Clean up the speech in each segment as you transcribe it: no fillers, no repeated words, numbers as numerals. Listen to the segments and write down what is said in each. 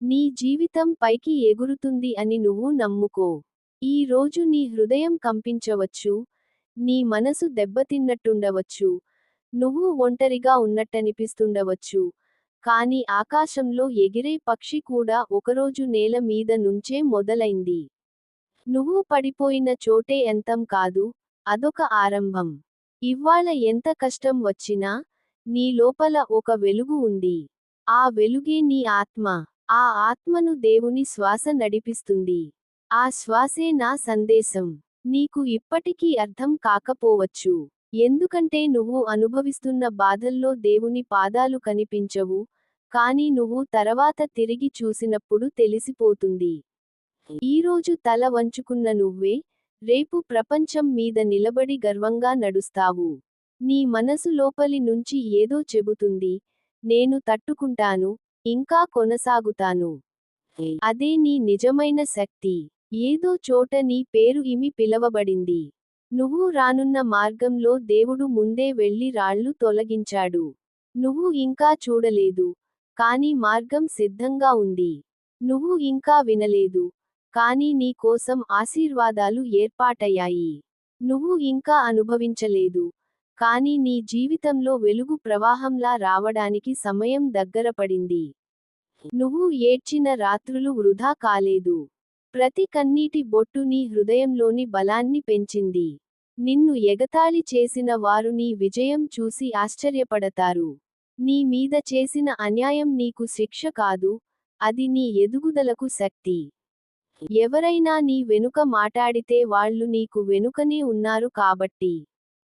నీ జీవితం పైకి ఎగురుతుంది అని నువ్వు నమ్ముకో. ఈ రోజు నీ హృదయం కంపించవచ్చు, నీ మనసు దెబ్బతిన్నట్టుండవచ్చు, నువ్వు ఒంటరిగా ఉన్నట్టనిపిస్తుండవచ్చు. కానీ ఆకాశంలో ఎగిరే పక్షి కూడా ఒకరోజు నేల మీద నుంచే మొదలైంది. నువ్వు పడిపోయిన చోటే అంతం కాదు, అదొక ఆరంభం. ఇవ్వాళ ఎంత కష్టం వచ్చినా, నీ లోపల ఒక వెలుగు ఉంది. ఆ వెలుగే నీ ఆత్మ. ఆ ఆత్మను దేవుని శ్వాస నడిపిస్తుంది. ఆ శ్వాసే నా సందేశం. నీకు ఇప్పటికీ అర్థం కాకపోవచ్చు. ఎందుకంటే నువ్వు అనుభవిస్తున్న బాధల్లో దేవుని పాదాలు కనిపించవు, కానీ నువ్వు తర్వాత తిరిగి చూసినప్పుడు తెలిసిపోతుంది. ఈరోజు తల వంచుకున్న నువ్వే, రేపు ప్రపంచం మీద నిలబడి గర్వంగా నడుస్తావు. నీ మనసు లోపలి నుంచి ఏదో చెబుతుంది, నేను తట్టుకుంటాను, ఇంకా కొనసాగుతాను. అదే నీ నిజమైన శక్తి. ఏదో చోట నీ పేరు ఇమి పిలవబడింది. నువ్వు రానున్న మార్గంలో దేవుడు ముందే వెళ్లి రాళ్లు తొలగించాడు. నువ్వు ఇంకా చూడలేదు, కానీ మార్గం సిద్ధంగా ఉంది. నువ్వు ఇంకా వినలేదు, కానీ నీ కోసం ఆశీర్వాదాలు ఏర్పాటయ్యాయి. నువ్వు ఇంకా అనుభవించలేదు, కానీ నీ జీవితంలో వెలుగు ప్రవాహంలా రావడానికి సమయం దగ్గరపడింది. నువ్వు ఏడ్చిన రాత్రులు వృధా కాలేదు. ప్రతి కన్నీటి బొట్టు నీ హృదయంలోని బలాన్ని పెంచింది. నిన్ను ఎగతాళి చేసిన వారు నీ విజయం చూసి ఆశ్చర్యపడతారు. నీ మీద చేసిన అన్యాయం నీకు శిక్ష కాదు, అది నీ ఎదుగుదలకు శక్తి. ఎవరైనా నీ వెనుక మాటాడితే వాళ్ళు నీకు వెనుకనే ఉన్నారు కాబట్టి.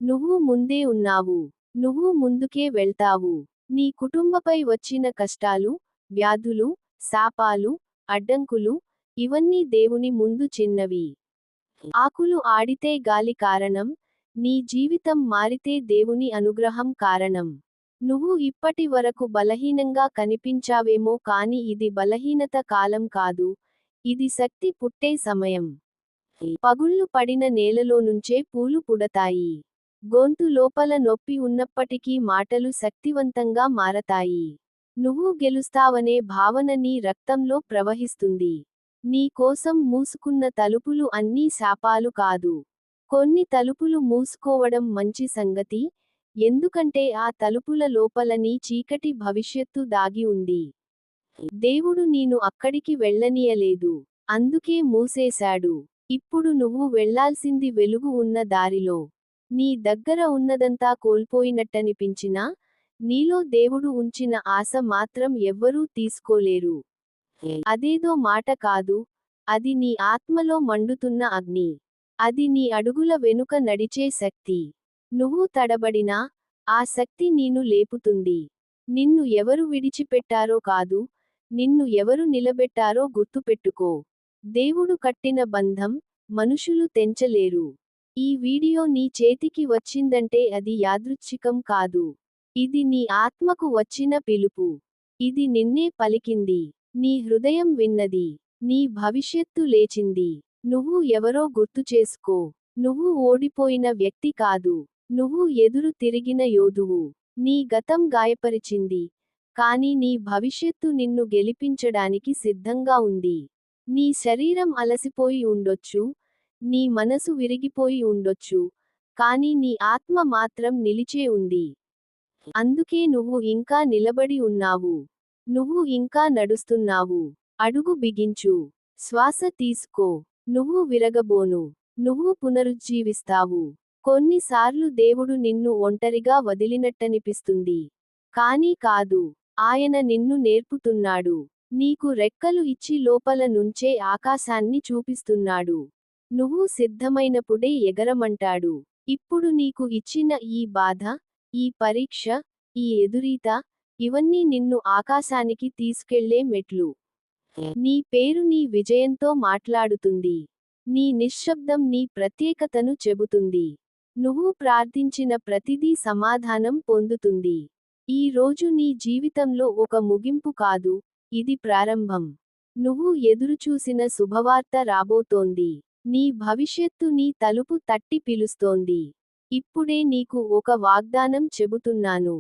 నువ్వు ముందే ఉన్నావు. నువ్వు ముందుకే వెళ్తావు. నీ కుటుంబపై వచ్చిన కష్టాలు, వ్యాధులు, శాపాలు, అడ్డంకులు, ఇవన్నీ దేవుని ముందు చిన్నవి. ఆకులు ఆడితే గాలి కారణం, నీ జీవితం మారితే దేవుని అనుగ్రహం కారణం. నువ్వు ఇప్పటి వరకు బలహీనంగా కనిపించావేమో, కానీ ఇది బలహీనత కాలం కాదు, ఇది శక్తి పుట్టే సమయం. పగుళ్ళు పడిన నేలలో నుంచే పూలు పుడతాయి. గొంతు లోపల నొప్పి ఉన్నప్పటికీ మాటలు శక్తివంతంగా మారతాయి. నువ్వు గెలుస్తావనే భావన నీ రక్తంలో ప్రవహిస్తుంది. నీ కోసం మూసుకున్న తలుపులు అన్నీ శాపాలు కాదు. కొన్ని తలుపులు మూసుకోవడం మంచి సంగతి, ఎందుకంటే ఆ తలుపుల లోపల నీ చీకటి భవిష్యత్తు దాగి ఉంది. దేవుడు నీను అక్కడికి వెళ్ళనీయలేదు, అందుకే మూసేశాడు. ఇప్పుడు నువ్వు వెళ్లాల్సింది వెలుగు ఉన్న దారిలో. నీ దగ్గర ఉన్నదంతా కోల్పోయినట్టనిపించినా, నీలో దేవుడు ఉంచిన ఆశ మాత్రం ఎవ్వరూ తీసుకోలేరు. అదేదో మాట కాదు, అది నీ ఆత్మలో మండుతున్న అగ్ని. అది నీ అడుగుల వెనుక నడిచే శక్తి. నువ్వు తడబడినా, ఆ శక్తి నీను లేపుతుంది. నిన్ను ఎవరు విడిచిపెట్టారో కాదు, నిన్ను ఎవరు నిలబెట్టారో గుర్తుపెట్టుకో. దేవుడు కట్టిన బంధం మనుషులు తెంచలేరు. ఈ వీడియో నీ చేతికి వచ్చిందంటే అది యాదృచ్ఛికం కాదు. ఇది నీ ఆత్మకు వచ్చిన పిలుపు. ఇది నిన్నే పలికింది. నీ హృదయం విన్నది. నీ భవిష్యత్తు లేచింది. నువ్వు ఎవరో గుర్తుచేసుకో. నువ్వు ఓడిపోయిన వ్యక్తి కాదు. నువ్వు ఎదురు తిరిగిన యోధువు. నీ గతం గాయపరిచింది, కానీ నీ భవిష్యత్తు నిన్ను గెలిపించడానికి సిద్ధంగా ఉంది. నీ శరీరం అలసిపోయి ఉండొచ్చు, నీ మనసు విరిగిపోయి ఉండొచ్చు, కానీ నీ ఆత్మ మాత్రం నిలిచే ఉంది. అందుకే నువ్వు ఇంకా నిలబడి ఉన్నావు. నువ్వు ఇంకా నడుస్తున్నావు. అడుగు బిగించు. శ్వాస తీసుకో. నువ్వు విరగబోను. నువ్వు పునరుజ్జీవిస్తావు. కొన్నిసార్లు దేవుడు నిన్ను ఒంటరిగా వదిలినట్టనిపిస్తుంది. కానీ కాదు. ఆయన నిన్ను నేర్పుతున్నాడు. నీకు రెక్కలు ఇచ్చి లోపల నుంచే ఆకాశాన్ని చూపిస్తున్నాడు. నువ్వు సిద్ధమైనప్పుడే ఎగరమంటాడు. ఇప్పుడు నీకు ఇచ్చిన ఈ బాధ, ఈ పరీక్ష, ఈ ఎదురీత, ఇవన్నీ నిన్ను ఆకాశానికి తీసుకెళ్లే మెట్లు. నీ పేరు నీ విజయంతో మాట్లాడుతుంది. నీ నిశ్శబ్దం నీ ప్రత్యేకతను చెబుతుంది. నువ్వు ప్రార్థించిన ప్రతిదీ సమాధానం పొందుతుంది. ఈ రోజు నీ జీవితంలో ఒక ముగింపు కాదు, ఇది ప్రారంభం. నువ్వు ఎదురుచూసిన శుభవార్త రాబోతోంది. నీ భవిష్యత్తు నీ తలుపు తట్టి పిలుస్తోంది. ఇప్పుడే నీకు ఒక వాగ్దానం చెబుతున్నాను.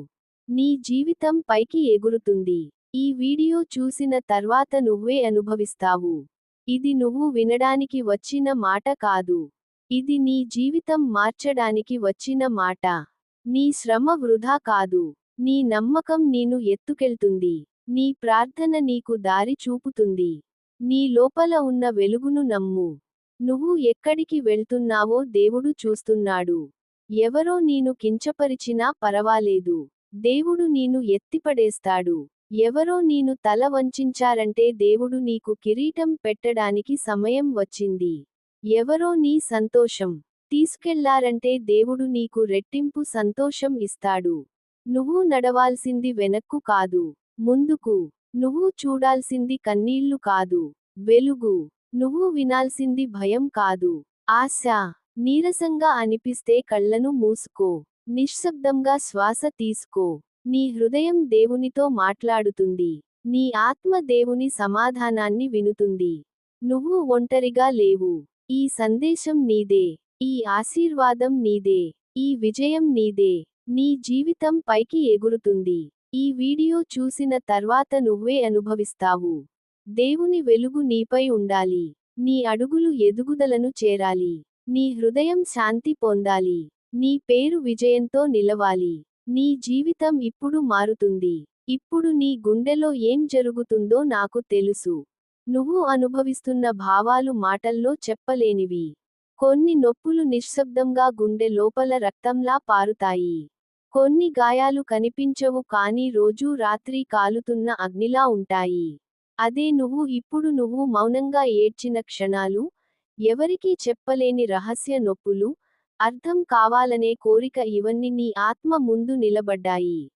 నీ జీవితం పైకి ఎగురుతుంది. ఈ వీడియో చూసిన తర్వాత నువ్వే అనుభవిస్తావు. ఇది నువ్వు వినడానికి వచ్చిన మాట కాదు. ఇది నీ జీవితం మార్చడానికి వచ్చిన మాట. నీ శ్రమ వృధా కాదు. నీ నమ్మకం నిన్ను ఎత్తుకెళ్తుంది. నీ ప్రార్థన నీకు దారి చూపుతుంది. నీ లోపల ఉన్న వెలుగును నమ్ము. నువ్వు ఎక్కడికి వెళ్తున్నావో దేవుడు చూస్తున్నాడు. ఎవరో నీను కించపరిచినా పరవాలేదు. దేవుడు నీను ఎత్తిపడేస్తాడు. ఎవరో నీను తల వంచించారంటే దేవుడు నీకు కిరీటం పెట్టడానికి సమయం వచ్చింది. ఎవరో నీ సంతోషం తీసుకెళ్లారంటే దేవుడు నీకు రెట్టింపు సంతోషం ఇస్తాడు. నువ్వు నడవాల్సింది వెనక్కు కాదు, ముందుకు. నువ్వు చూడాల్సింది కన్నీళ్లు కాదు, వెలుగు. నువ్వు వినాల్సింది భయం కాదు, ఆశ. నీరసంగా అనిపిస్తే కళ్ళను మూసుకో. నిశ్శబ్దంగా శ్వాస తీసుకో. నీ హృదయం దేవునితో మాట్లాడుతుంది. నీ ఆత్మ దేవుని సమాధానాన్ని వినుతుంది. నువ్వు ఒంటరిగా లేవు. ఈ సందేశం నీదే. ఈ ఆశీర్వాదం నీదే. ఈ విజయం నీదే. నీ జీవితం పైకి ఎగురుతుంది. ఈ వీడియో చూసిన తర్వాత నువ్వే అనుభవిస్తావు. దేవుని వెలుగు నీపై ఉండాలి. నీ అడుగులు ఎదుగుదలను చేరాలి. నీ హృదయం శాంతి పొందాలి. నీ పేరు విజయంతో నిలవాలి. నీ జీవితం ఇప్పుడు మారుతుంది. ఇప్పుడు నీ గుండెలో ఏం జరుగుతుందో నాకు తెలుసు. నువ్వు అనుభవిస్తున్న భావాలు మాటల్లో చెప్పలేనివి. కొన్ని నొప్పులు నిశ్శబ్దంగా గుండె లోపల రక్తంలా పారుతాయి. కొన్ని గాయాలు కనిపించవు కానీ రోజూ రాత్రి కాలుతున్న అగ్నిలా ఉంటాయి. అదే నువ్వు మౌనంగా ఏడ్చిన క్షణాలు, ఎవరికీ చెప్పలేని రహస్య నొప్పులు, అర్థం కావాలనే కోరిక ఇవన్నీ నీ ఆత్మ ముందు నిలబడ్డాయి.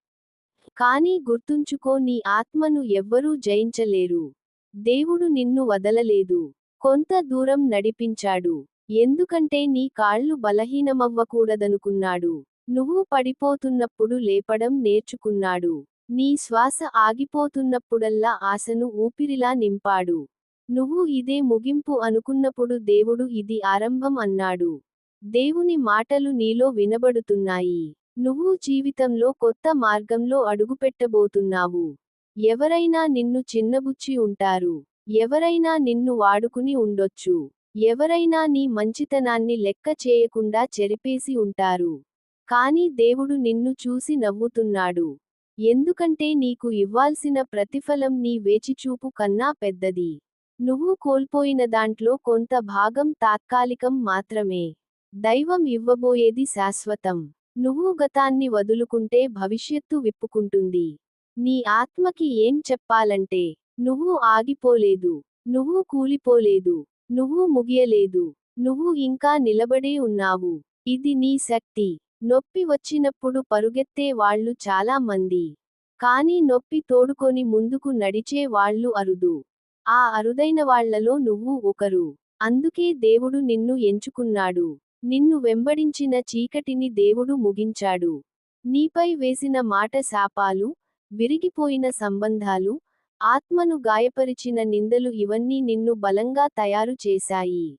కానీ గుర్తుంచుకో, నీ ఆత్మను ఎవ్వరూ జయించలేరు. దేవుడు నిన్ను వదలలేదు. కొంత దూరం నడిపించాడు. ఎందుకంటే నీ కాళ్ళు బలహీనమవ్వకూడదనుకున్నాడు. నువ్వు పడిపోతున్నప్పుడు లేపడం నేర్చుకున్నాడు. నీ శ్వాస ఆగిపోతున్నప్పుడల్లా ఆశను ఊపిరిలా నింపాడు. నువ్వు ఇదే ముగింపు అనుకున్నప్పుడు దేవుడు ఇది ఆరంభం అన్నాడు. దేవుని మాటలు నీలో వినబడుతున్నాయి. నువ్వు జీవితంలో కొత్త మార్గంలో అడుగుపెట్టబోతున్నావు. ఎవరైనా నిన్ను చిన్నబుచ్చి ఉంటారు. ఎవరైనా నిన్ను వాడుకుని ఉండొచ్చు. ఎవరైనా నీ మంచితనాన్ని లెక్క చేయకుండా చెరిపేసి ఉంటారు. కానీ దేవుడు నిన్ను చూసి నవ్వుతున్నాడు. ఎందుకంటే నీకు ఇవ్వాల్సిన ప్రతిఫలం నీ వేచిచూపు కన్నా పెద్దది. నువ్వు కోల్పోయిన దాంట్లో కొంత భాగం తాత్కాలికం మాత్రమే. దైవం ఇవ్వబోయేది శాశ్వతం. నువ్వు గతాన్ని వదులుకుంటే భవిష్యత్తు విప్పుకుంటుంది. నీ ఆత్మకి ఏం చెప్పాలంటే, నువ్వు ఆగిపోలేదు. నువ్వు కూలిపోలేదు. నువ్వు ముగియలేదు. నువ్వు ఇంకా నిలబడే ఉన్నావు. ఇది నీ శక్తి. నొప్పి వచ్చినప్పుడు పరుగెత్తే వాళ్ళు చాలా మంది. కానీ నొప్పి తోడుకొని ముందుకు నడిచే వాళ్ళు అరుదు. ఆ అరుదైన వాళ్లలో నువ్వు ఒకరు. అందుకే దేవుడు నిన్ను ఎంచుకున్నాడు. నిన్ను వెంబడించిన చీకటిని దేవుడు ముగించాడు. నీపై వేసిన మాట శాపాలు, విరిగిపోయిన సంబంధాలు, ఆత్మను గాయపరిచిన నిందలు ఇవన్నీ నిన్ను బలంగా తయారు చేశాయి.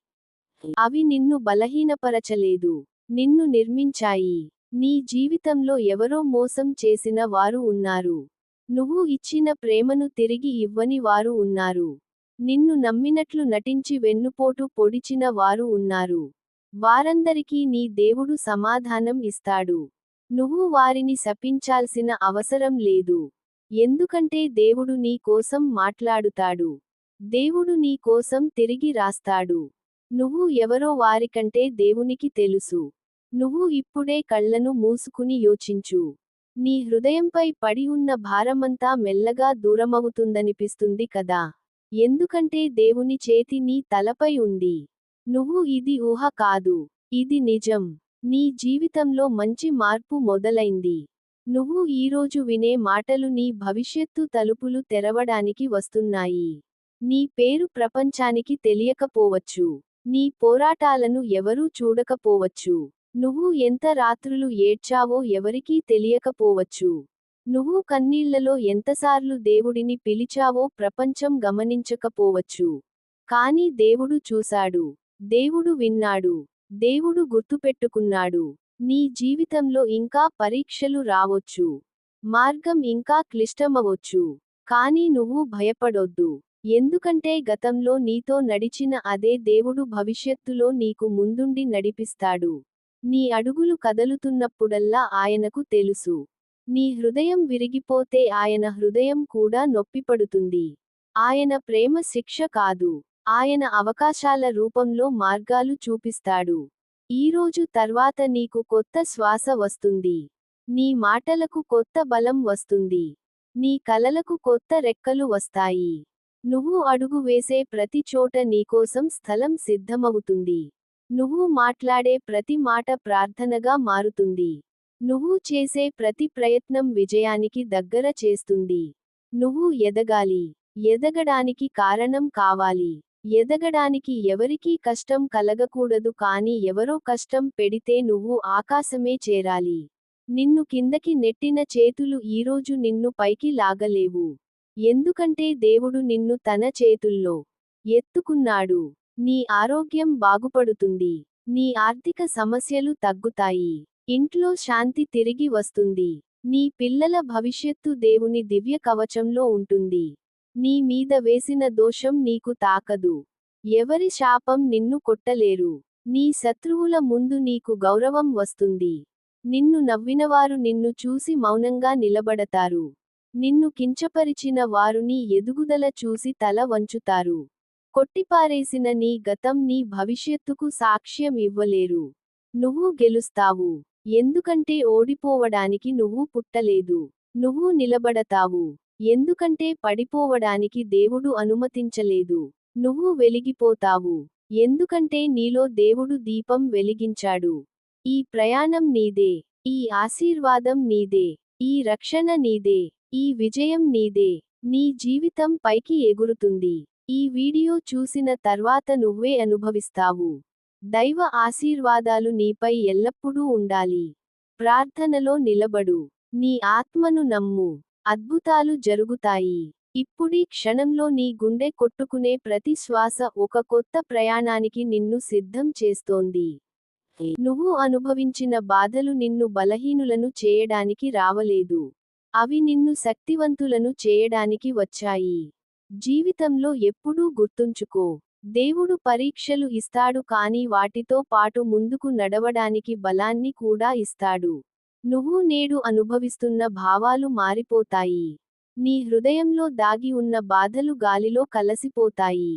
అవి నిన్ను బలహీనపరచలేదు. నిన్ను నిర్మించాయి. నీ జీవితంలో ఎవరో మోసం చేసిన వారు ఉన్నారు. నువ్వు ఇచ్చిన ప్రేమను తిరిగి ఇవ్వని వారు ఉన్నారు. నిన్ను నమ్మినట్లు నటించి వెన్నుపోటు పొడిచిన వారు ఉన్నారు. వారందరికీ నీ దేవుడు సమాధానం ఇస్తాడు. నువ్వు వారిని శపించాల్సిన అవసరం లేదు. ఎందుకంటే దేవుడు నీ కోసం మాట్లాడుతాడు. దేవుడు నీ కోసం తిరిగి రాస్తాడు. నువ్వు ఎవరో వారికంటే దేవునికి తెలుసు. నువ్వు ఇప్పుడే కళ్ళను మూసుకుని యోచించు. నీ హృదయంపై పడి ఉన్న భారమంతా మెల్లగా దూరమవుతుందనిపిస్తుంది కదా. ఎందుకంటే దేవుని చేతి నీ తలపై ఉంది. ఇది ఊహ కాదు. ఇది నిజం. నీ జీవితంలో మంచి మార్పు మొదలైంది. నువ్వు ఈరోజు వినే మాటలు నీ భవిష్యత్తు తలుపులు తెరవడానికి వస్తున్నాయి. నీ పేరు ప్రపంచానికి తెలియకపోవచ్చు. నీ పోరాటాలను ఎవరూ చూడకపోవచ్చు. నువ్వు ఎంత రాత్రులు ఏడ్చావో ఎవరికీ తెలియకపోవచ్చు. నువ్వు కన్నీళ్లలో ఎంతసార్లు దేవుడిని పిలిచావో ప్రపంచం గమనించకపోవచ్చు. కానీ దేవుడు చూశాడు. దేవుడు విన్నాడు. దేవుడు గుర్తుపెట్టుకున్నాడు. నీ జీవితంలో ఇంకా పరీక్షలు రావొచ్చు. మార్గం ఇంకా క్లిష్టమవచ్చు. కానీ నువ్వు భయపడొద్దు. ఎందుకంటే గతంలో నీతో నడిచిన అదే దేవుడు భవిష్యత్తులో నీకు ముందుండి నడిపిస్తాడు. నీ అడుగులు కదలుతున్నప్పుడల్లా ఆయనకు తెలుసు. నీ హృదయం విరిగిపోతే ఆయన హృదయం కూడా నొప్పిపడుతుంది. ఆయన ప్రేమ శిక్ష కాదు. ఆయన అవకాశాల రూపంలో మార్గాలు చూపిస్తాడు. ఈరోజు తర్వాత నీకు కొత్త శ్వాస వస్తుంది. నీ మాటలకు కొత్త బలం వస్తుంది. నీ కలలకు కొత్త రెక్కలు వస్తాయి. నువ్వు అడుగు వేసే ప్రతి చోట నీకోసం స్థలం సిద్ధమవుతుంది. నువ్వు మాట్లాడే ప్రతి మాట ప్రార్థనగా మారుతుంది. నువ్వు చేసే ప్రతి ప్రయత్నం విజయానికి దగ్గర చేస్తుంది. నువ్వు ఎదగాలి. ఎదగడానికి కారణం కావాలి. ఎదగడానికి ఎవరికీ కష్టం కలగకూడదు, కానీ ఎవరో కష్టం పెడితే నువ్వు ఆకాశమే చేరాలి. నిన్ను కిందకి నెట్టిన చేతులు ఈరోజు నిన్ను పైకి లాగలేవు. ఎందుకంటే దేవుడు నిన్ను తన చేతుల్లో ఎత్తుకున్నాడు. నీ ఆరోగ్యం బాగుపడుతుంది. నీ ఆర్థిక సమస్యలు తగ్గుతాయి. ఇంట్లో శాంతి తిరిగి వస్తుంది. నీ పిల్లల భవిష్యత్తు దేవుని దివ్య కవచంలో ఉంటుంది. నీ మీద వేసిన దోషం నీకు తాకదు. ఎవరి శాపం నిన్ను కొట్టలేరు. నీ శత్రువుల ముందు నీకు గౌరవం వస్తుంది. నిన్ను నవ్వినవారు నిన్ను చూసి మౌనంగా నిలబడతారు. నిన్ను కించపరిచిన వారు నీ ఎదుగుదల చూసి తల వంచుతారు. కొట్టిపారేసిన నీ గతం నీ భవిష్యత్తుకు సాక్ష్యం ఇవ్వలేరు. నువ్వు గెలుస్తావు. ఎందుకంటే ఓడిపోవడానికి నువ్వు పుట్టలేదు. నువ్వు నిలబడతావు. ఎందుకంటే పడిపోవడానికి దేవుడు అనుమతించలేదు. నువ్వు వెలిగిపోతావు. ఎందుకంటే నీలో దేవుడు దీపం వెలిగించాడు. ఈ ప్రయాణం నీదే. ఈ ఆశీర్వాదం నీదే. ఈ రక్షణ నీదే. ఈ విజయం నీదే. నీ జీవితం పైకి ఎగురుతుంది. ఈ వీడియో చూసిన తర్వాత నువ్వే అనుభవిస్తావు. దైవ ఆశీర్వాదాలు నీపై ఎల్లప్పుడూ ఉండాలి. ప్రార్థనలో నిలబడు. నీ ఆత్మను నమ్ము. అద్భుతాలు జరుగుతాయి. ఇప్పుడీ క్షణంలో నీ గుండె కొట్టుకునే ప్రతి శ్వాస ఒక కొత్త ప్రయాణానికి నిన్ను సిద్ధం చేస్తోంది. నువ్వు అనుభవించిన బాధలు నిన్ను బలహీనులను చేయడానికి రావలేదు. అవి నిన్ను శక్తివంతులను చేయడానికి వచ్చాయి. జీవితంలో ఎప్పుడూ గుర్తుంచుకో, దేవుడు పరీక్షలు ఇస్తాడు, కానీ వాటితో పాటు ముందుకు నడవడానికి బలాన్ని కూడా ఇస్తాడు. నువ్వు నేడు అనుభవిస్తున్న భావాలు మారిపోతాయి. నీ హృదయంలో దాగి ఉన్న బాధలు గాలిలో కలసిపోతాయి.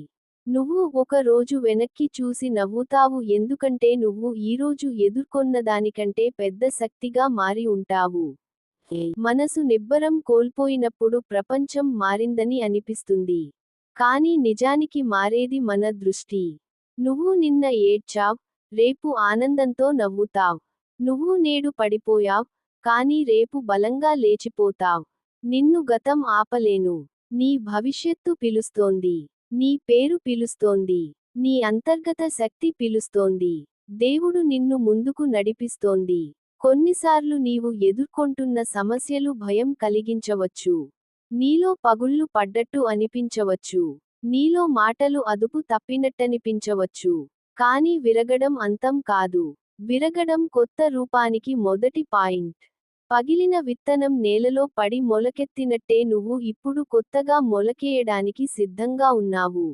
నువ్వు ఒక రోజు వెనక్కి చూసి నవ్వుతావు, ఎందుకంటే నువ్వు ఈరోజు ఎదుర్కొన్నదానికంటే పెద్ద శక్తిగా మారి ఉంటావు. మనసు నిబ్బరం కోల్పోయినప్పుడు ప్రపంచం మారిందని అనిపిస్తుంది. కానీ నిజానికి మారేది మన దృష్టి. నువ్వు నిన్న ఏడ్చావ్, రేపు ఆనందంతో నవ్వుతావ్. నువ్వు నేడు పడిపోయావ్, కానీ రేపు బలంగా లేచిపోతావ్. నిన్ను గతం ఆపలేను. నీ భవిష్యత్తు పిలుస్తోంది. నీ పేరు పిలుస్తోంది. నీ అంతర్గత శక్తి పిలుస్తోంది. దేవుడు నిన్ను ముందుకు నడిపిస్తోంది. కొన్నిసార్లు నీవు ఎదుర్కొంటున్న సమస్యలు భయం కలిగించవచ్చు. నీలో పగుళ్ళు పడ్డట్టు అనిపించవచ్చు. నీలో మాటలు అదుపు తప్పినట్టనిపించవచ్చు. కానీ విరగడం అంతం కాదు. విరగడం కొత్త రూపానికి మొదటి పాయింట్. పగిలిన విత్తనం నేలలో పడి మొలకెత్తినట్టే నువ్వు ఇప్పుడు కొత్తగా మొలకేయడానికి సిద్ధంగా ఉన్నావు.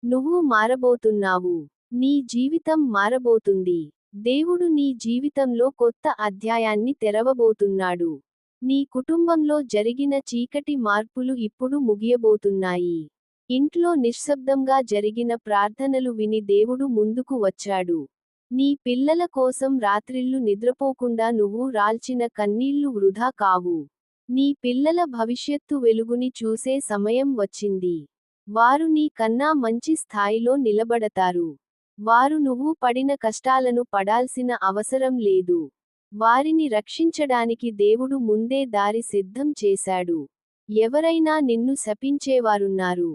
నువ్వు మారబోతున్నావు. నీ జీవితం మారబోతుంది. దేవుడు నీ జీవితంలో కొత్త అధ్యాయాన్ని తెరవబోతున్నాడు. నీ కుటుంబంలో జరిగిన చీకటి మార్పులు ఇప్పుడు ముగియబోతున్నాయి. ఇంట్లో నిశ్శబ్దంగా జరిగిన ప్రార్థనలు విని దేవుడు ముందుకు వచ్చాడు. నీ పిల్లల కోసం రాత్రిళ్ళు నిద్రపోకుండా నువ్వు రాల్చిన కన్నీళ్లు వృధా కావు. నీ పిల్లల భవిష్యత్తు వెలుగుని చూసే సమయం వచ్చింది. వారు నీ కన్నా మంచి స్థాయిలో నిలబడతారు. వారు నువ్వు పడిన కష్టాలను పడాల్సిన అవసరం లేదు. వారిని రక్షించడానికి దేవుడు ముందే దారి సిద్ధం చేశాడు. ఎవరైనా నిన్ను శపించేవారున్నారు.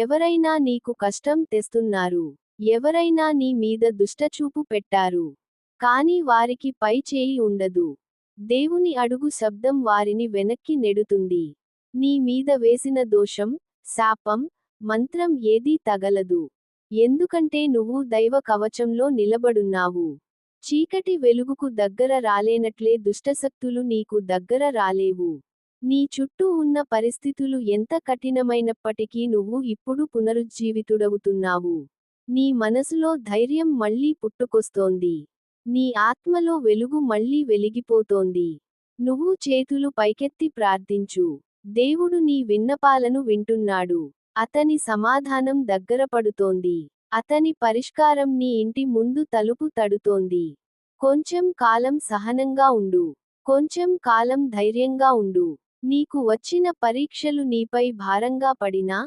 ఎవరైనా నీకు కష్టం తెస్తున్నారు. ఎవరైనా నీ మీద దుష్టచూపు పెట్టారు. కానీ వారికి పై చేయి ఉండదు. దేవుని అడుగు శబ్దం వారిని వెనక్కి నెడుతుంది. నీ మీద వేసిన దోషం, శాపం, మంత్రం ఏదీ తగలదు. ఎందుకంటే నువ్వు దైవ కవచంలో నిలబడున్నావు. చీకటి వెలుగుకు దగ్గర రాలేనట్లే దుష్టశక్తులు నీకు దగ్గర రాలేవు. నీ చుట్టూ ఉన్న పరిస్థితులు ఎంత కఠినమైనప్పటికీ నువ్వు ఇప్పుడు పునరుజ్జీవితుడవుతున్నావు. నీ మనసులో ధైర్యం మళ్ళీ పుట్టుకొస్తోంది. నీ ఆత్మలో వెలుగు మళ్ళీ వెలిగిపోతోంది. నువ్వు చేతులు పైకెత్తి ప్రార్థించు. దేవుడు నీ విన్నపాలను వింటున్నాడు. అతని సమాధానం దగ్గర పడుతోంది. అతని పరిష్కారం నీ ఇంటి ముందు తలుపు తడుతోంది. కొంచెం కాలం సహనంగా ఉండు. కొంచెం కాలం ధైర్యంగా ఉండు. నీకు వచ్చిన పరీక్షలు నీపై భారంగా పడినా,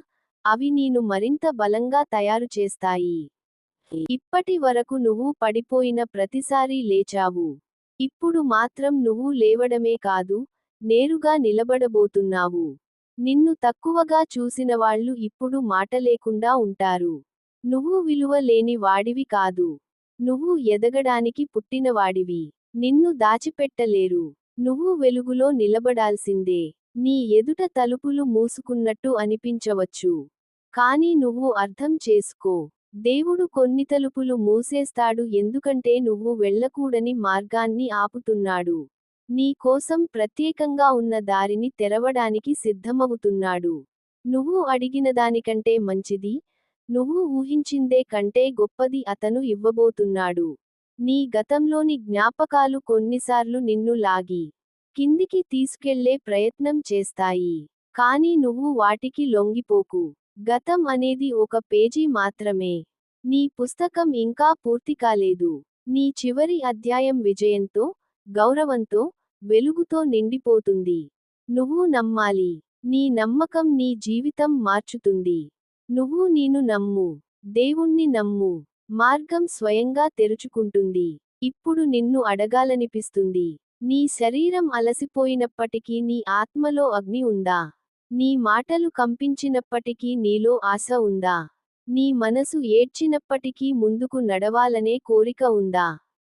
అవి నీను మరింత బలంగా తయారు చేస్తాయి. ఇప్పటి వరకు నువ్వు పడిపోయిన ప్రతిసారీ లేచావు. ఇప్పుడు మాత్రం నువ్వు లేవడమే కాదు, నేరుగా నిలబడబోతున్నావు. నిన్ను తక్కువగా చూసినవాళ్ళు ఇప్పుడు మాటలేకుండా ఉంటారు. నువ్వు విలువ లేని వాడివి కాదు. నువ్వు ఎదగడానికి పుట్టినవాడివి. నిన్ను దాచిపెట్టలేరు. నువ్వు వెలుగులో నిలబడాల్సిందే. నీ ఎదుట తలుపులు మూసుకున్నట్టు అనిపించవచ్చు. కానీ నువ్వు అర్థం చేసుకో. దేవుడు కొన్ని తలుపులు మూసేస్తాడు ఎందుకంటే నువ్వు వెళ్ళకూడని మార్గాన్ని ఆపుతున్నాడు. నీ కోసం ప్రత్యేకంగా ఉన్న దారిని తెరవడానికి సిద్ధమవుతున్నాడు. నువ్వు అడిగినదానికంటే మంచిది, నువ్వు ఊహించిందే కంటే గొప్పది అతను ఇవ్వబోతున్నాడు. నీ గతంలోని జ్ఞాపకాలు కొన్నిసార్లు నిన్ను లాగి కిందికి తీసుకెళ్లే ప్రయత్నం చేస్తాయి. కానీ నువ్వు వాటికి లొంగిపోకు. గతం అనేది ఒక పేజీ మాత్రమే. నీ పుస్తకం ఇంకా పూర్తి కాలేదు. నీ చివరి అధ్యాయం విజయంతో, గౌరవంతో, వెలుగుతో నిండిపోతుంది. నువ్వు నమ్మాలి. నీ నమ్మకం నీ జీవితం మార్చుతుంది. నువ్వు నీను నమ్ము. దేవుణ్ణి నమ్ము. మార్గం స్వయంగా తెరుచుకుంటుంది. ఇప్పుడు నిన్ను అడగాలనిపిస్తుంది. నీ శరీరం అలసిపోయినప్పటికీ నీ ఆత్మలో అగ్ని ఉందా? నీ మాటలు కంపించినప్పటికీ నీలో ఆశ ఉందా? నీ మనసు ఏడ్చినప్పటికీ ముందుకు నడవాలనే కోరిక ఉందా?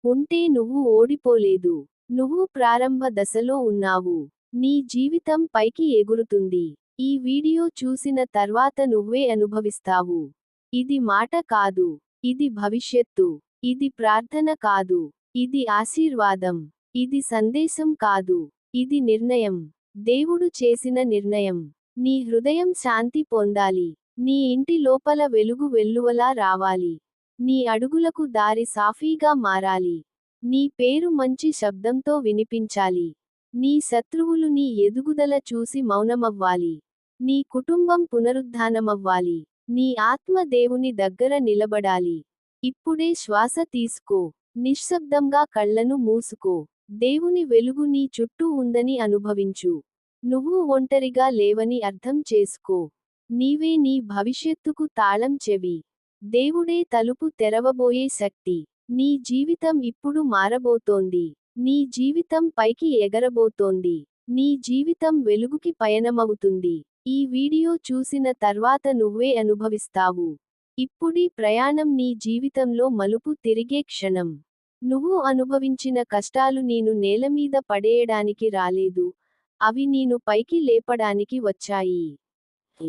ఉంటే నువ్వు ఓడిపోలేదు. నువ్వు ప్రారంభ దశలో ఉన్నావు. నీ జీవితం పైకి ఎగురుతుంది. ఈ వీడియో చూసిన తర్వాత నువ్వే అనుభవిస్తావు. ఇది మాట కాదు. ఇది భవిష్యత్తు. ఇది ప్రార్థన కాదు. ఇది ఆశీర్వాదం. ఇది సందేశం కాదు. ఇది నిర్ణయం. దేవుడు చేసిన నిర్ణయం. నీ హృదయం శాంతి పొందాలి. నీ ఇంటి లోపల వెలుగు వెల్లువలా రావాలి. నీ అడుగులకు దారి సాఫీగా మారాలి. నీ పేరు మంచి శబ్దంతో వినిపించాలి. నీ శత్రువులు నీ ఎదుగుదల చూసి మౌనమవ్వాలి. నీ కుటుంబం పునరుద్ధానమవ్వాలి. నీ ఆత్మ దేవుని దగ్గర నిలబడాలి. ఇప్పుడే శ్వాస తీసుకో. నిశ్శబ్దంగా కళ్ళను మూసుకో. దేవుని వెలుగు నీ చుట్టూ ఉందని అనుభవించు. నువ్వు ఒంటరిగా లేవని అర్థం చేసుకో. నీవే నీ భవిష్యత్తుకు తాళం చెవి. దేవుడే తలుపు తెరవబోయే శక్తి. నీ జీవితం ఇప్పుడు మారబోతోంది. నీ జీవితం పైకి ఎగరబోతోంది. నీ జీవితం వెలుగుకి పయనమవుతుంది. ఈ వీడియో చూసిన తర్వాత నువ్వే అనుభవిస్తావు. ఇప్పుడీ ప్రయాణం నీ జీవితంలో మలుపు తిరిగే క్షణం. నువ్వు అనుభవించిన కష్టాలు నీను నేలమీద పడేయడానికి రాలేదు. అవి నీను పైకి లేపడానికి వచ్చాయి.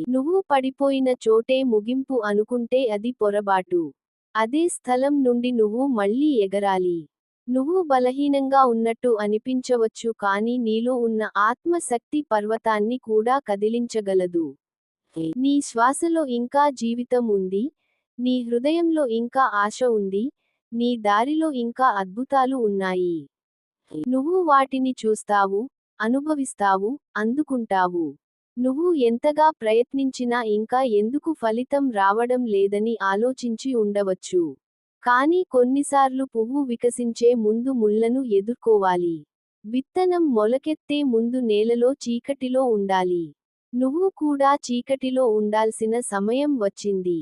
నువ్వు పడిపోయిన చోటే ముగింపు అనుకుంటే అది పొరబాటు. అదే స్థలం నుండి నువ్వు మళ్ళీ ఎగరాలి. నువ్వు బలహీనంగా ఉన్నట్టు అనిపించవచ్చు కానీ నీలో ఉన్న ఆత్మశక్తి పర్వతాన్ని కూడా కదిలించగలదు. నీ శ్వాసలో ఇంకా జీవితం ఉంది. నీ హృదయంలో ఇంకా ఆశ ఉంది. నీ దారిలో ఇంకా అద్భుతాలు ఉన్నాయి. నువ్వు వాటిని చూస్తావు, అనుభవిస్తావు, అందుకుంటావు. నువ్వు ఎంతగా ప్రయత్నించినా ఇంకా ఎందుకు ఫలితం రావడం లేదని ఆలోచించి ఉండవచ్చు. కానీ కొన్నిసార్లు పువ్వు వికసించే ముందు ముళ్లను ఎదుర్కోవాలి. విత్తనం మొలకెత్తే ముందు నేలలో చీకటిలో ఉండాలి. నువ్వు కూడా చీకటిలో ఉండాల్సిన సమయం వచ్చింది.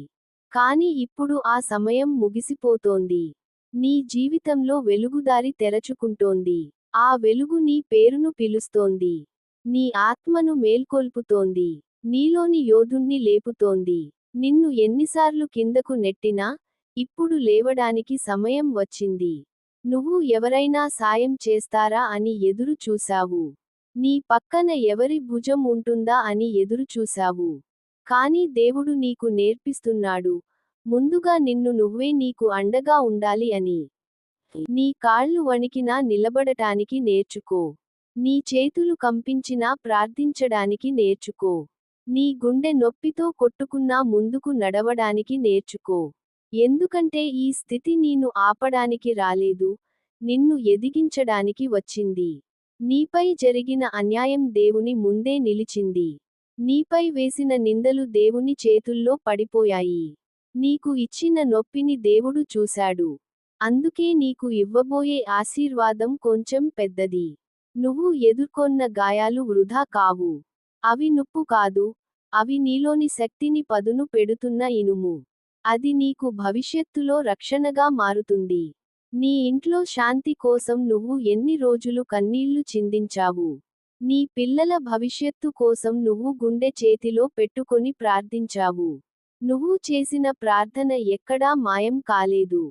కానీ ఇప్పుడు ఆ సమయం ముగిసిపోతోంది. నీ జీవితంలో వెలుగుదారి తెరచుకుంటోంది. ఆ వెలుగు నీ పేరును పిలుస్తోంది. నీ ఆత్మను మేల్కొల్పుతోంది. నీలోని యోధుణ్ణి లేపుతోంది. నిన్ను ఎన్నిసార్లు కిందకు నెట్టినా, ఇప్పుడు లేవడానికి సమయం వచ్చింది. నువ్వు ఎవరైనా సాయం చేస్తారా అని ఎదురు చూశావు. నీ పక్కన ఎవరి భుజం ఉంటుందా అని ఎదురు చూశావు. కానీ దేవుడు నీకు నేర్పిస్తున్నాడు. ముందుగా నిన్ను నువ్వే నీకు అండగా ఉండాలి అని. నీ కాళ్ళు వణికినా నిలబడటానికి నేర్చుకో. నీ చేతులు కంపించినా ప్రార్థించడానికి నేర్చుకో. నీ గుండె నొప్పితో కొట్టుకున్నా ముందుకు నడవడానికి నేర్చుకో. ఎందుకంటే ఈ స్థితి నిన్ను ఆపడానికి రాలేదు, నిన్ను ఎదిగించడానికి వచ్చింది. నీపై జరిగిన అన్యాయం దేవుని ముందే నిలిచింది. నీపై వేసిన నిందలు దేవుని చేతుల్లో పడిపోయాయి. నీకు ఇచ్చిన నొప్పిని దేవుడు చూశాడు. అందుకే నీకు ఇవ్వబోయే ఆశీర్వాదం కొంచెం పెద్దది. నువ్వు ఎదుర్కొన్న గాయాలు వృధా కావు. అవి నొప్పు కాదు, అవి నీలోని శక్తిని పదును పెడుతున్న ఇనుము. అది నీకు భవిష్యత్తులో రక్షణగా మారుతుంది. నీ ఇంట్లో శాంతి కోసం నువ్వు ఎన్ని రోజులు కన్నీళ్లు చిందించావు. నీ పిల్లల భవిష్యత్తు కోసం నువ్వు గుండె చేతిలో పెట్టుకొని ప్రార్థించావు. నువ్వు చేసిన ప్రార్థన ఎక్కడా మాయం కాలేదు.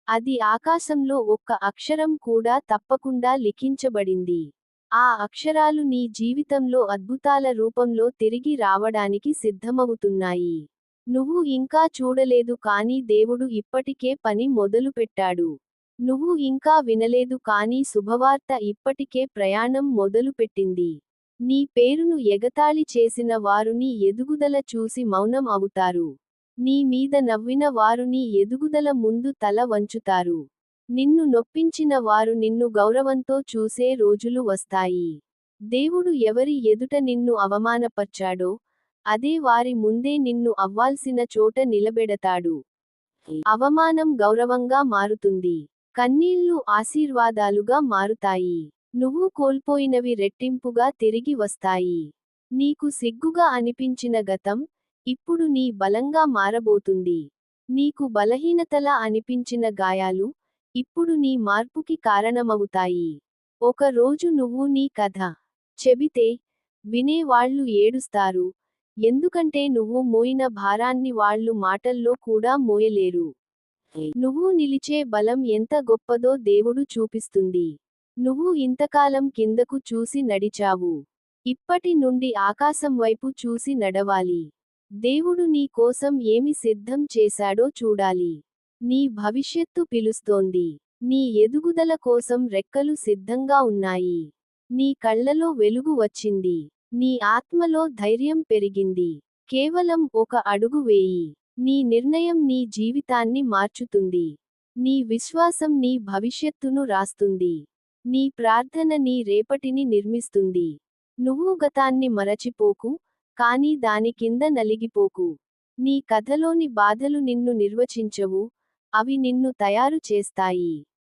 అది ఆకాశంలో ఒక్క అక్షరం కూడా తప్పకుండా లిఖించబడింది. ఆ అక్షరాలు నీ జీవితంలో అద్భుతాల రూపంలో తిరిగి రావడానికి సిద్ధమవుతున్నాయి. నువ్వు ఇంకా చూడలేదు కానీ దేవుడు ఇప్పటికే పని మొదలుపెట్టాడు. నువ్వు ఇంకా వినలేదు కానీ శుభవార్త ఇప్పటికే ప్రయాణం మొదలుపెట్టింది. నీ పేరును ఎగతాళి చేసిన వారు నీ ఎదుగుదల చూసి మౌనం అవుతారు. నీ మీద నవ్విన వారు నీ ఎదుగుదల ముందు తల వంచుతారు. నిన్ను నొప్పించిన వారు నిన్ను గౌరవంతో చూసే రోజులు వస్తాయి. దేవుడు ఎవరి ఎదుట నిన్ను అవమానపర్చాడో, అదే వారి ముందే నిన్ను అవ్వాల్సిన చోట నిలబెడతాడు. అవమానం గౌరవంగా మారుతుంది. కన్నీళ్లు ఆశీర్వాదాలుగా మారుతాయి. నువ్వు కోల్పోయినవి రెట్టింపుగా తిరిగి వస్తాయి. నీకు సిగ్గుగా అనిపించిన గతం, ఇప్పుడు నీ బలంగా మారబోతుంది. నీకు బలహీనతలా అనిపించిన గాయాలు, ఇప్పుడు నీ మార్పుకి కారణమవుతాయి. ఒక రోజు నువ్వు నీ కథ చెబితే, వినేవాళ్లు ఏడుస్తారు. ఎందుకంటే నువ్వు మోయిన భారాన్ని వాళ్ళు మాటల్లో కూడా మోయలేరు. నువ్వు నిలిచే బలం ఎంత గొప్పదో దేవుడు చూపిస్తుంది. నువ్వు ఇంతకాలం కిందకు చూసి నడిచావు. ఇప్పటి నుండి ఆకాశం వైపు చూసి నడవాలి. దేవుడు నీ కోసం ఏమి సిద్ధం చేశాడో చూడాలి. నీ భవిష్యత్తు పిలుస్తోంది. నీ ఎదుగుదల కోసం రెక్కలు సిద్ధంగా ఉన్నాయి. నీ కళ్ళలో వెలుగు వచ్చింది. నీ ఆత్మలో ధైర్యం పెరిగింది. కేవలం ఒక అడుగు వేయి. నీ నిర్ణయం నీ జీవితాన్ని మార్చుతుంది. నీ విశ్వాసం నీ భవిష్యత్తును రాస్తుంది. నీ ప్రార్థన నీ రేపటిని నిర్మిస్తుంది. నువ్వు గతాన్ని మరచిపోకు, కానీ దాని కింద నలిగిపోకు. నీ కథలోని బాధలు నిన్ను నిర్వచించవు, అవి నిన్ను తయారు చేస్తాయి.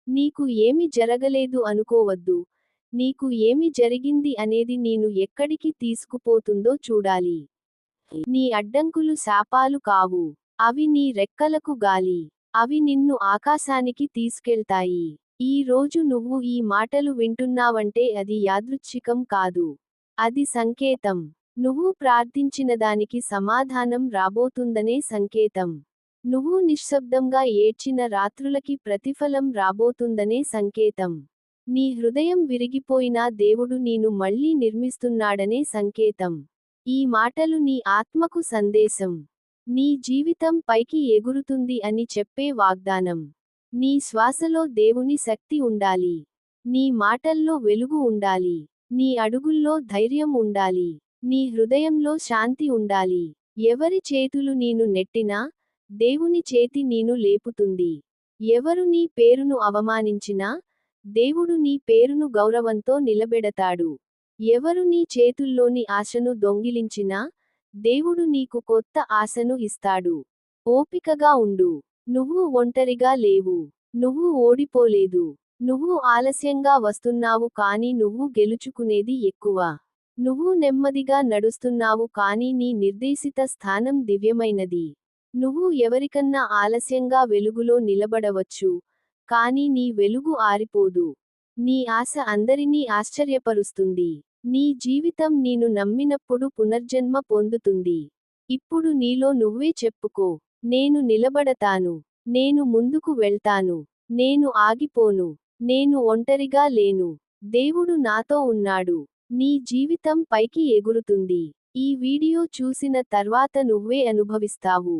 నీకు ఏమి జరగలేదు అనుకోవద్దు. నీకు ఏమి జరిగింది అనేది నిన్ను ఎక్కడికి తీసుకుపోతుందో చూడాలి. నీ అడ్డంకులు శాపాలు కావు. అవి నీ రెక్కలకు గాలి. అవి నిన్ను ఆకాశానికి తీసుకెళ్తాయి. ఈ రోజు నువ్వు ఈ మాటలు వింటున్నావంటే అది యాదృచ్ఛికం కాదు. అది సంకేతం. నువ్వు ప్రార్థించిన దానికి సమాధానం రాబోతుందనే సంకేతం. నువ్వు నిశ్శబ్దంగా ఏడ్చిన రాత్రులకి ప్రతిఫలం రాబోతుందనే సంకేతం. నీ హృదయం విరిగిపోయినా దేవుడు నిన్ను మళ్ళీ నిర్మిస్తున్నాడనే సంకేతం. ఈ మాటలు నీ ఆత్మకు సందేశం. నీ జీవితం పైకి ఎగురుతుంది అని చెప్పే వాగ్దానం. నీ శ్వాసలో దేవుని శక్తి ఉండాలి. నీ మాటల్లో వెలుగు ఉండాలి. నీ అడుగుల్లో ధైర్యం ఉండాలి. నీ హృదయంలో శాంతి ఉండాలి. ఎవరి చేతులు నీను నెట్టినా, దేవుని చేతి నీను లేపుతుంది. ఎవరు నీ పేరును అవమానించినా, దేవుడు నీ పేరును గౌరవంతో నిలబెడతాడు. ఎవరు నీ చేతుల్లోని ఆశను దొంగిలించినా, దేవుడు నీకు కొత్త ఆశను ఇస్తాడు. ఓపికగా ఉండు. నువ్వు ఒంటరిగా లేవు. నువ్వు ఓడిపోలేదు. నువ్వు ఆలస్యంగా వస్తున్నావు కానీ నువ్వు గెలుచుకునేది ఎక్కువ. నువ్వు నెమ్మదిగా నడుస్తున్నావు కానీ నీ నిర్దేశిత స్థానం దివ్యమైనది. నువ్వు ఎవరికన్నా ఆలస్యంగా వెలుగులో నిలబడవచ్చు, కానీ నీ వెలుగు ఆరిపోదు. నీ ఆశ అందరినీ ఆశ్చర్యపరుస్తుంది. నీ జీవితం నీను నమ్మినప్పుడు పునర్జన్మ పొందుతుంది. ఇప్పుడు నీలో నువ్వే చెప్పుకో, నేను నిలబడతాను. నేను ముందుకు వెళ్తాను. నేను ఆగిపోను. నేను ఒంటరిగా లేను. దేవుడు నాతో ఉన్నాడు. నీ జీవితం పైకి ఎగురుతుంది. ఈ వీడియో చూసిన తర్వాత నువ్వే అనుభవిస్తావు.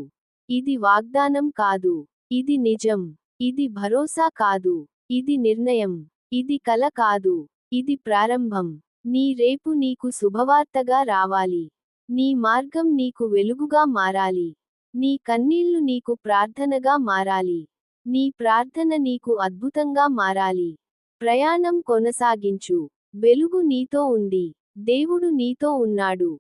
ఇది వాగ్దానం కాదు. ఇది నిజం. ఇది భరోసా కాదు. ఇది నిర్ణయం. ఇది కల కాదు. ఇది ప్రారంభం. నీ రేపు నీకు శుభవార్తగా రావాలి. నీ మార్గం నీకు వెలుగుగా మారాలి. నీ కన్నీళ్లు నీకు ప్రార్థనగా మారాలి. నీ ప్రార్థన నీకు అద్భుతంగా మారాలి. ప్రయాణం కొనసాగించు. వెలుగు నీతో ఉంది. దేవుడు నీతో ఉన్నాడు.